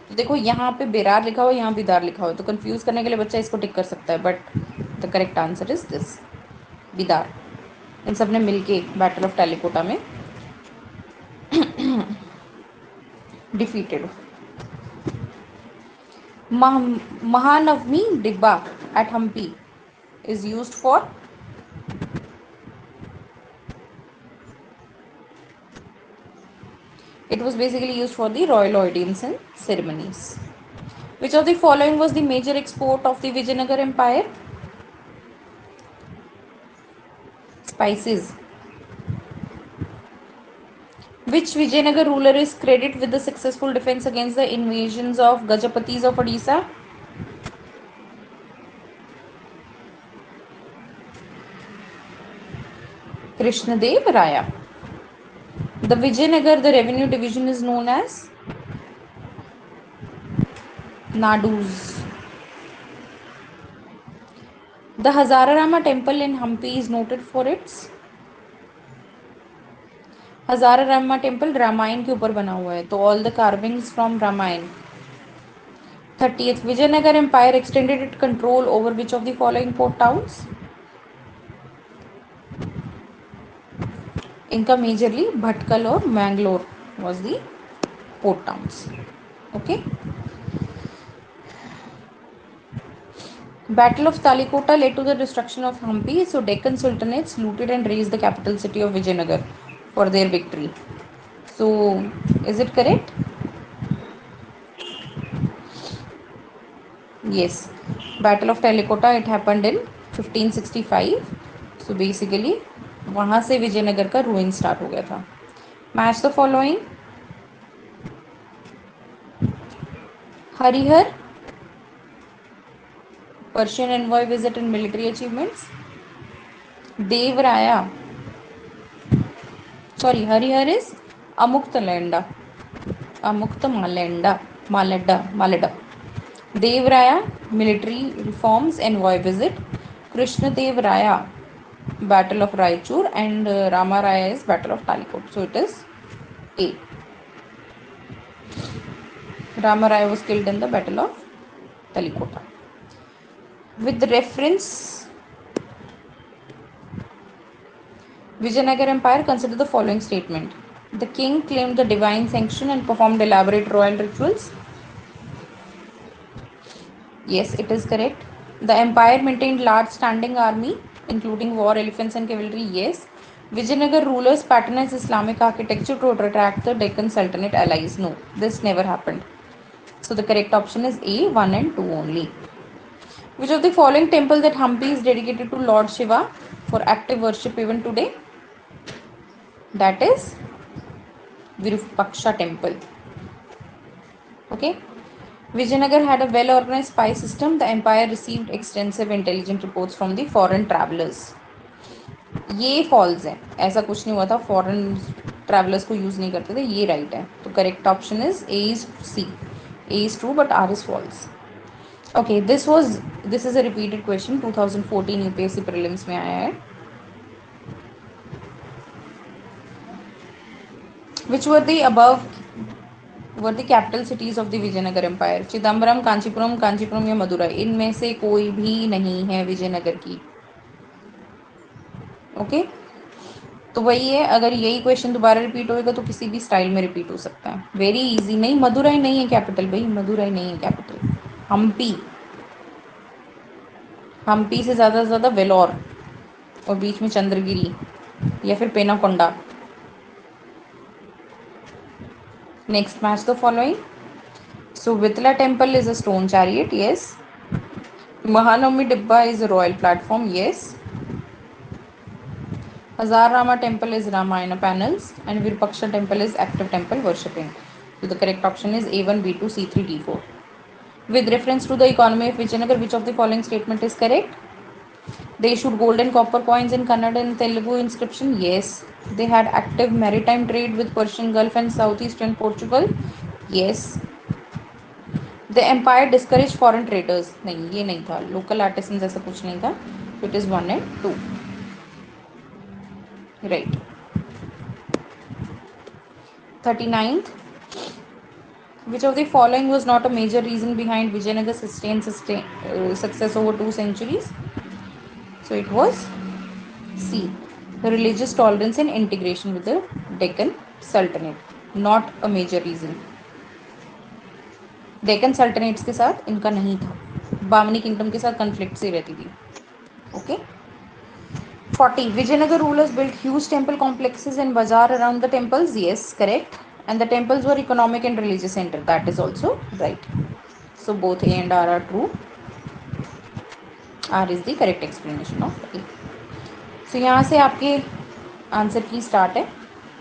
तो देखो यहाँ पे बेरार लिखा हुआ है, यहाँ बिदार लिखा हुआ है, तो कंफ्यूज करने के लिए बच्चा इसको टिक कर सकता है, but the correct answer is this, Bidar. इन सब ने मिलके बैटल ऑफ टेलीकोटा में defeated. Mahanavami Dibba at Hampi is used for, it was basically used for the royal audience and ceremonies. Which of the following was the major export of the Vijayanagar Empire? Spices. Which Vijayanagar ruler is credited with the successful defense against the invasions of Gajapatis of Odisha? Krishnadev Raya. The Vijayanagar, the revenue division is known as Nadus. The Hazararama temple in Hampi is noted for its, हजारारामा temple Ramayan के ऊपर बना हुआ है, तो all the carvings from Ramayan. 30th Vijayanagar empire extended it control over which of the following port towns? इनका majorly Bhatkal और Mangalore was the port towns. Okay. Battle of Talikota led to the destruction of Hampi, so Deccan Sultanates looted and razed the capital city of Vijayanagar for their victory. So, is it correct? Yes. Battle of Talikota, it happened in 1565. So basically वहाँ से विजयनगर का रूइन start हो गया था. Match the following. Harihar, Persian envoy visit and military achievements. Devraya, sorry, Harihar is Amuktalenda. Maleda. Devraya, military reforms, envoy visit. Krishnadev Raya, Battle of Raichur, and Rama Raya is Battle of Talikot. So it is A. Rama Raya was killed in the Battle of Talikota. With reference, Vijayanagar Empire, consider the following statement. The king claimed the divine sanction and performed elaborate royal rituals. Yes, it is correct. The empire maintained large standing army, including war elephants and cavalry. Yes. Vijayanagar rulers patronized Islamic architecture to attract the Deccan Sultanate allies. No, this never happened. So the correct option is A, 1 and 2 only. Which of the following temples at Hampi is dedicated to Lord Shiva for active worship even today? That is Virupaksha temple. Okay. Vijayanagar had a well-organized spy system. The empire received extensive intelligence reports from the foreign travelers. ये false है, ऐसा कुछ नहीं हुआ था, foreign travellers को use नहीं करते थे, ये राइट है. तो correct option is A is C. A is true but R is false. Okay, this is a repeated question, 2014 UPSC prelims में आया है. Which were the above were the capital cities of the Vijayanagar empire? Chidambaram, Kanchipuram या मदुरई? इनमें से कोई भी नहीं है विजयनगर की. ओके, तो वही है, अगर यही क्वेश्चन दोबारा रिपीट होएगा तो किसी भी स्टाइल में रिपीट हो सकता है. Very easy. नहीं, मदुरई नहीं है कैपिटल भाई, मदुरई नहीं है कैपिटल. हम्पी. हम्पी से ज़्यादा वेलोर और बीच में चंद्रगिरी या फिर Penukonda. Next match the following. So Vitla temple is a stone chariot, yes. Mahanavami Dibba is a royal platform, yes. Hazar Rama temple is Ramayana panels and Virupaksha temple is active temple worshipping. So the correct option is A1, B2, C3, D4. With reference to the economy of Vijayanagar, which of the following statement is correct? They issued gold and copper coins in Kannada and Telugu inscription, yes. They had active maritime trade with Persian Gulf and southeastern Portugal, yes. The empire discouraged foreign traders. नहीं, ये नहीं था. Local artisans ऐसा कुछ नहीं था. So it is 1 and 2. Right. 39th, which of the following was not a major reason behind Vijayanagara success over 2 centuries? So it was C. The religious tolerance and integration with the Deccan Sultanate. Not a major reason. Deccan सल्टनेट्स के साथ इनका नहीं था, Bamni kingdom के साथ conflict से रहती थी. Okay. 40. Vijayanagar rulers built huge temple complexes and bazaar around the temples. Yes, correct. And the temples were economic and religious center. That is also right. So both A and R are true. R is the correct explanation of A. So यहाँ से आपके answer की start है.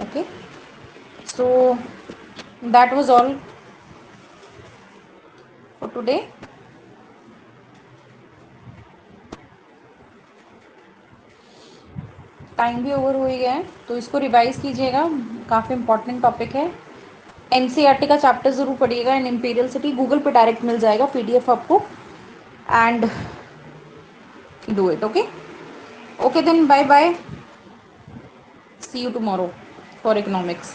Okay. So that was all for today. Time भी over हो ही गया है, तो इसको रिवाइज कीजिएगा. काफ़ी इंपॉर्टेंट टॉपिक है. एनसीईआरटी का चैप्टर ज़रूर पढ़िएगा. एंड इंपीरियल सिटी गूगल पे डायरेक्ट मिल जाएगा पीडीएफ आपको. And do it. Okay. Okay then, bye bye. See you tomorrow for economics.